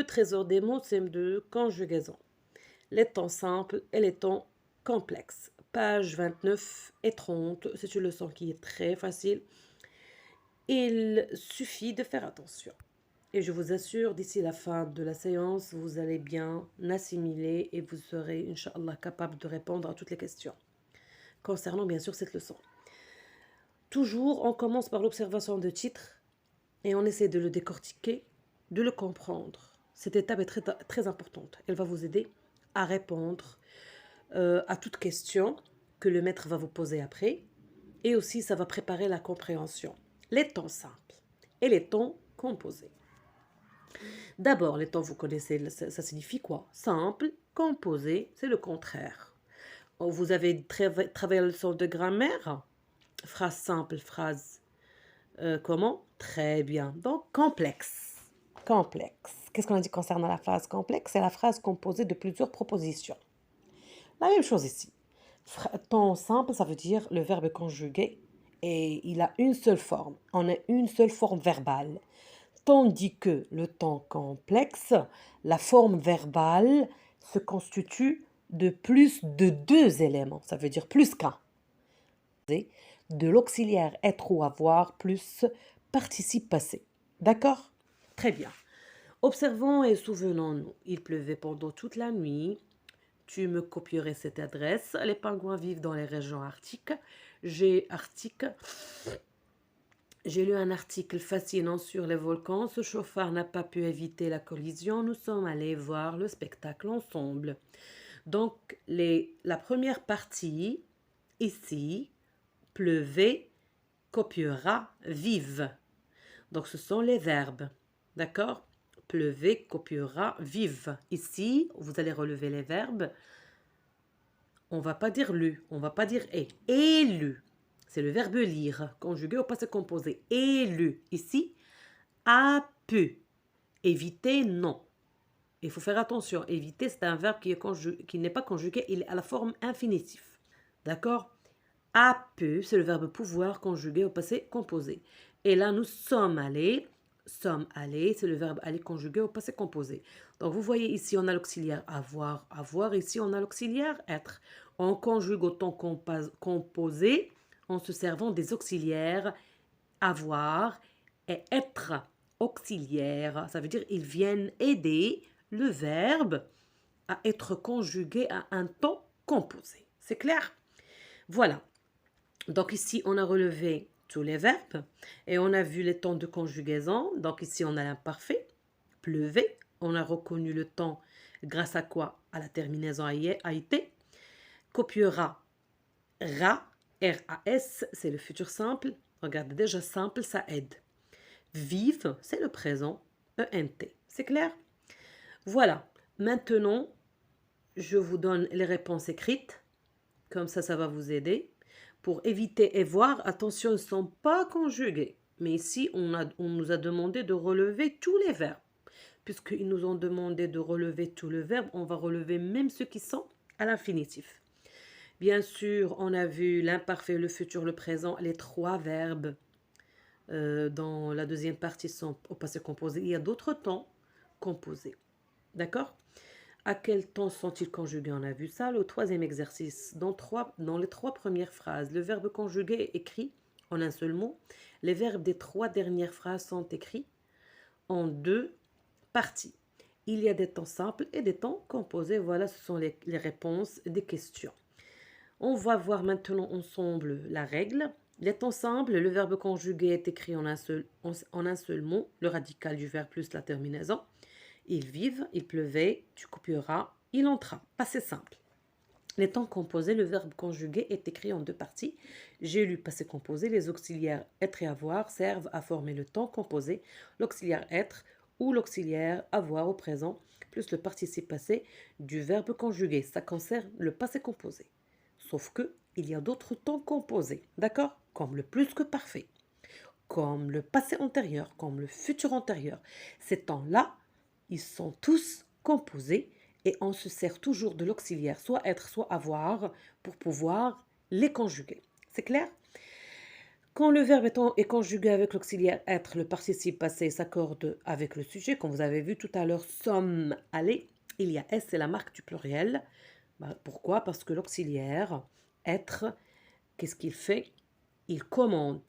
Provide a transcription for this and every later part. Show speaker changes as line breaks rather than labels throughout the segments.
trésor des mots, c'est de conjugaison. Les temps simples et les temps complexes. Page 29 et 30, c'est une leçon qui est très facile. Il suffit de faire attention. Et je vous assure, d'ici la fin de la séance, vous allez bien assimiler et vous serez, Inch'Allah, capable de répondre à toutes les questions concernant bien sûr cette leçon. Toujours, on commence par l'observation de titre et on essaie de le décortiquer, de le comprendre. Cette étape est très, très importante. Elle va vous aider à répondre à toute question que le maître va vous poser après. Et aussi, ça va préparer la compréhension. Les temps simples et les temps composés. D'abord, les temps, vous connaissez, ça signifie quoi? Simple, composé, c'est le contraire. Vous avez travaillé la leçon de grammaire? Phrase simple, phrase comment? Très bien. Donc, complexe. Complexe. Qu'est-ce qu'on a dit concernant la phrase complexe? C'est la phrase composée de plusieurs propositions. La même chose ici. Temps simple, ça veut dire le verbe conjugué et il a une seule forme. On a une seule forme verbale. Tandis que le temps complexe, la forme verbale se constitue de plus de deux éléments. Ça veut dire plus qu'un. De l'auxiliaire être ou avoir plus participe passé. D'accord? Très bien. Observons et souvenons-nous. Il pleuvait pendant toute la nuit. Tu me copierais cette adresse. Les pingouins vivent dans les régions arctiques. J'ai lu un article fascinant sur les volcans. Ce chauffard n'a pas pu éviter la collision. Nous sommes allés voir le spectacle ensemble. Donc, la première partie, ici, pleuvait, copiera, vive. Donc, ce sont les verbes. D'accord? Pleuvait, copiera, vive. Ici, vous allez relever les verbes. On ne va pas dire lu, on ne va pas dire est. Élu. C'est le verbe lire, conjugué au passé composé. Élu. Ici, a pu. Éviter, non. Il faut faire attention. Éviter, c'est un verbe qui n'est pas conjugué, il est à la forme infinitif. D'accord? A pu, c'est le verbe pouvoir conjugué au passé composé. Et là, nous sommes allés. Sommes allés, c'est le verbe aller conjugué au passé composé. Donc, vous voyez ici, on a l'auxiliaire avoir, avoir. Ici, on a l'auxiliaire être. On conjugue au temps composé en se servant des auxiliaires avoir et être auxiliaire. Ça veut dire ils viennent aider le verbe à être conjugué à un temps composé. C'est clair? Voilà. Donc ici, on a relevé tous les verbes et on a vu les temps de conjugaison. Donc ici, on a l'imparfait, pleuvait. On a reconnu le temps grâce à quoi? À la terminaison AIT. Copiera, ra, R-A-S, c'est le futur simple. Regardez, déjà simple, ça aide. Vive, c'est le présent, E-N-T. C'est clair? Voilà. Maintenant, je vous donne les réponses écrites. Comme ça va vous aider. Pour éviter et voir, attention, ils ne sont pas conjugués. Mais ici, on nous a demandé de relever tous les verbes. Puisqu'ils nous ont demandé de relever tous les verbes, on va relever même ceux qui sont à l'infinitif. Bien sûr, on a vu l'imparfait, le futur, le présent, les trois verbes. Dans la deuxième partie sont au passé composé. Il y a d'autres temps composés. D'accord? À quel temps sont-ils conjugués? On a vu ça. Le troisième exercice, dans les trois premières phrases, le verbe conjugué est écrit en un seul mot. Les verbes des trois dernières phrases sont écrits en deux parties. Il y a des temps simples et des temps composés. Voilà, ce sont les réponses des questions. On va voir maintenant ensemble la règle. Les temps simples, le verbe conjugué est écrit en un seul mot, le radical du verbe plus la terminaison. Ils vivent, il pleuvait, tu copieras, il entra. Passé simple. Les temps composés, le verbe conjugué est écrit en deux parties. J'ai lu passé composé. Les auxiliaires être et avoir servent à former le temps composé. L'auxiliaire être ou l'auxiliaire avoir au présent plus le participe passé du verbe conjugué. Ça concerne le passé composé. Sauf que il y a d'autres temps composés, d'accord? Comme le plus que parfait, comme le passé antérieur, comme le futur antérieur. Ces temps-là, ils sont tous composés et on se sert toujours de l'auxiliaire, soit être, soit avoir, pour pouvoir les conjuguer. C'est clair? Quand le verbe est conjugué avec l'auxiliaire être, le participe passé s'accorde avec le sujet. Comme vous avez vu tout à l'heure, sommes allés. Il y a S, c'est la marque du pluriel. Pourquoi? Parce que l'auxiliaire être, qu'est-ce qu'il fait? Il commande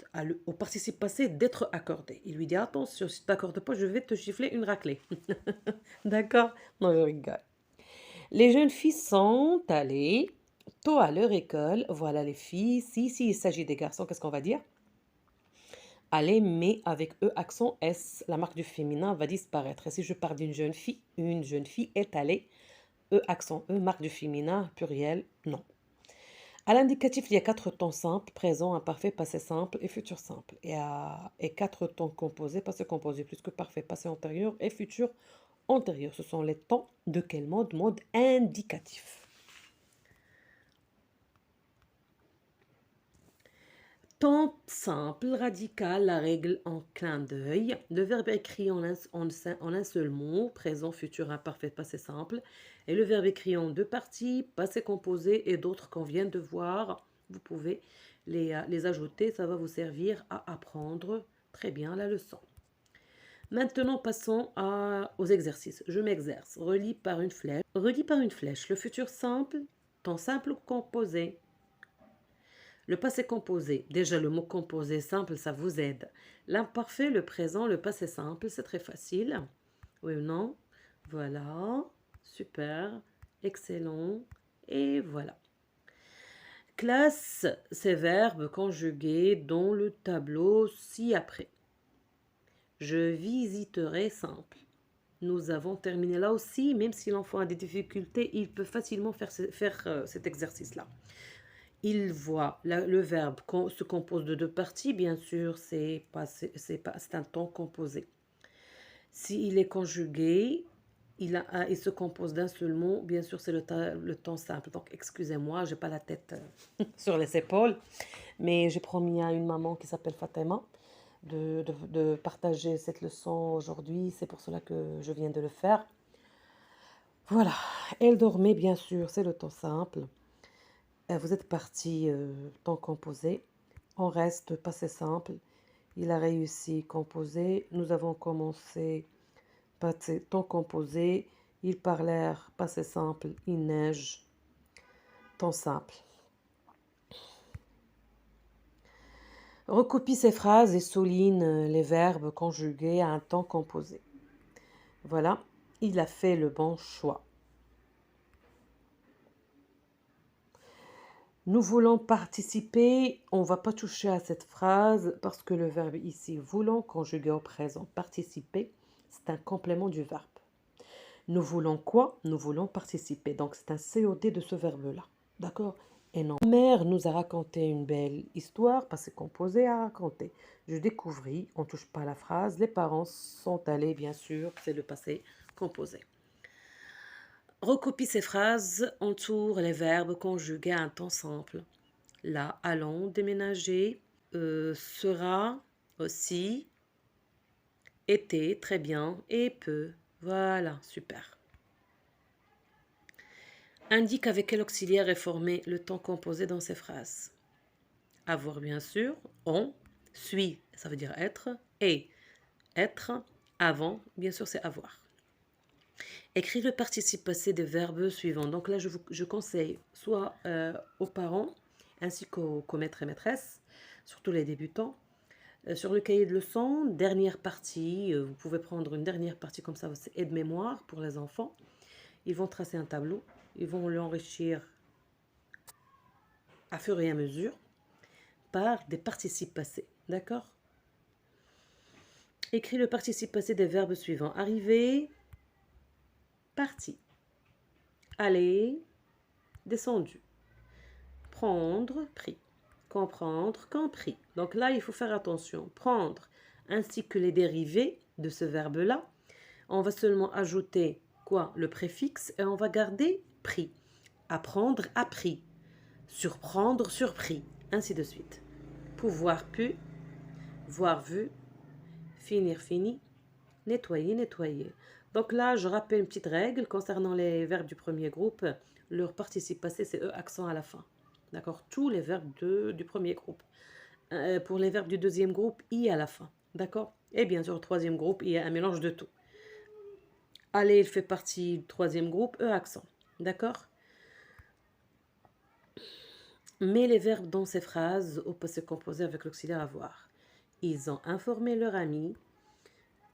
au participe passé d'être accordé. Il lui dit attention, si tu t'accordes pas, je vais te gifler une raclée. D'accord? Non, je rigole. Les jeunes filles sont allées tôt à leur école. Voilà les filles. Si il s'agit des garçons, qu'est-ce qu'on va dire? Aller, mais avec E accent S, la marque du féminin va disparaître. Et si je parle d'une jeune fille est allée, E accent E, marque du féminin, pluriel, non. À l'indicatif, il y a 4 temps simples, présent, imparfait, passé simple et futur simple. Et 4 temps composés, passé composé plus que parfait, passé antérieur et futur antérieur. Ce sont les temps de quel mode? Mode indicatif. Temps simple, radical, la règle en clin d'œil. Le verbe écrit en un seul mot, présent, futur, imparfait, passé simple. Et le verbe écrit en 2 parties, passé composé et d'autres qu'on vient de voir. Vous pouvez les ajouter, ça va vous servir à apprendre très bien la leçon. Maintenant, passons aux exercices. Je m'exerce. Relis par une flèche. Relis par une flèche. Le futur simple, temps simple ou composé. Le passé composé, déjà le mot composé simple, ça vous aide. L'imparfait, le présent, le passé simple, c'est très facile. Oui ou non? Voilà, super, excellent, et voilà. Classe ces verbes conjugués dans le tableau ci-après. Je visiterai simple. Nous avons terminé là aussi, même si l'enfant a des difficultés, il peut facilement faire cet exercice-là. Il voit le verbe se compose de 2 parties, bien sûr, c'est un temps composé. S'il est conjugué, il se compose d'un seul mot, bien sûr, c'est le temps simple. Donc, excusez-moi, je n'ai pas la tête sur les épaules, mais j'ai promis à une maman qui s'appelle Fatima de partager cette leçon aujourd'hui. C'est pour cela que je viens de le faire. Voilà, elle dormait, bien sûr, c'est le temps simple. Vous êtes parti temps composé. On reste passé simple. Il a réussi composé. Nous avons commencé passé temps composé. Ils parlèrent passé simple. Il neige. Temps simple. Recopie ces phrases et souligne les verbes conjugués à un temps composé. Voilà, il a fait le bon choix. Nous voulons participer, on ne va pas toucher à cette phrase parce que le verbe ici, voulons, conjugué au présent, participer, c'est un complément du verbe. Nous voulons quoi? Nous voulons participer. Donc c'est un COD de ce verbe-là. D'accord? Et non. Ma mère nous a raconté une belle histoire, passé composé à raconter. Je découvris, on ne touche pas à la phrase, les parents sont allés, bien sûr, c'est le passé composé. Recopie ces phrases, entoure les verbes conjugués à un temps simple. Là, allons, déménager, sera, aussi, été, très bien, et peut. Voilà, super. Indique avec quel auxiliaire est formé le temps composé dans ces phrases. Avoir, bien sûr, on, suis, ça veut dire être, et être, avant, bien sûr, c'est avoir. Écris le participe passé des verbes suivants. Donc là, je conseille soit aux parents ainsi qu'aux maîtres et maîtresses, surtout les débutants. Sur le cahier de leçons, dernière partie, vous pouvez prendre une dernière partie comme ça, c'est aide-mémoire pour les enfants. Ils vont tracer un tableau, ils vont l'enrichir à fur et à mesure par des participes passés. D'accord? Écris le participe passé des verbes suivants. Arriver, parti. Aller, descendu. Prendre, pris. Comprendre, compris. Donc là, il faut faire attention. Prendre, ainsi que les dérivés de ce verbe-là. On va seulement ajouter quoi? Le préfixe et on va garder pris. Apprendre, appris. Surprendre, surpris. Ainsi de suite. Pouvoir, pu. Voir, vu. Finir, fini. Nettoyer, nettoyer. Donc là, je rappelle une petite règle concernant les verbes du premier groupe. Leur participe passé, c'est E accent à la fin. D'accord? Tous les verbes du premier groupe. pour les verbes du deuxième groupe, I à la fin. D'accord? Et bien sûr, troisième groupe, il y a un mélange de tout. Aller, il fait partie du troisième groupe, E accent. D'accord? Mets les verbes dans ces phrases au passé composé avec l'auxiliaire avoir. Ils ont informé leur ami.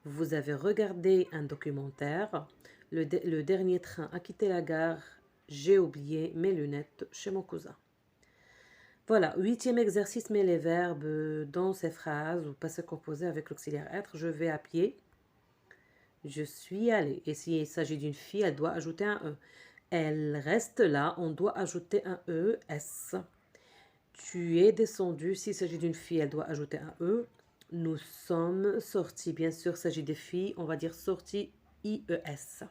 Vous avez regardé un documentaire. Le dernier train a quitté la gare. J'ai oublié mes lunettes chez mon cousin. Voilà, huitième exercice, mets les verbes dans ces phrases au passé composé avec l'auxiliaire être. Je vais à pied. Je suis allée. Et s'il s'agit d'une fille, elle doit ajouter un E. Elle reste là, on doit ajouter un E, S. Tu es descendu, s'il s'agit d'une fille, elle doit ajouter un E. Nous sommes sortis, bien sûr, s'il s'agit des filles, on va dire sortie, IES.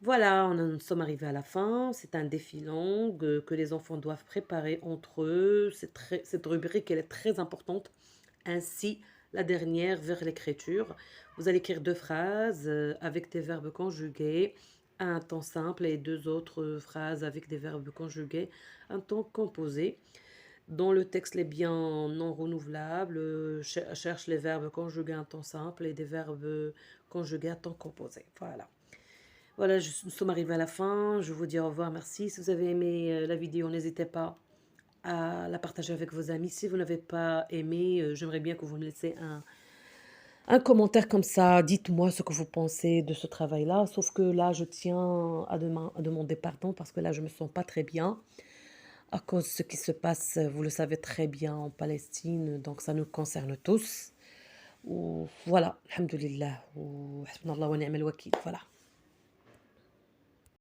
Voilà, nous sommes arrivés à la fin. C'est un défi long que les enfants doivent préparer entre eux. Cette rubrique, elle est très importante. Ainsi, la dernière vers l'écriture. Vous allez écrire 2 phrases avec des verbes conjugués, un temps simple et 2 autres phrases avec des verbes conjugués, un temps composé. Dans le texte, les biens non renouvelables, cherche les verbes conjugués à temps simple et des verbes conjugués à temps composé. Voilà. Voilà, nous sommes arrivés à la fin. Je vous dis au revoir, merci. Si vous avez aimé la vidéo, n'hésitez pas à la partager avec vos amis. Si vous n'avez pas aimé, j'aimerais bien que vous me laissiez un commentaire comme ça. Dites-moi ce que vous pensez de ce travail-là. Sauf que là, je tiens à demander pardon parce que là, je ne me sens pas très bien à cause de ce qui se passe, vous le savez très bien, en Palestine. Donc, ça nous concerne tous. Voilà, alhamdulillah. Wa hasbunallah wa ni'mal wakil. Voilà.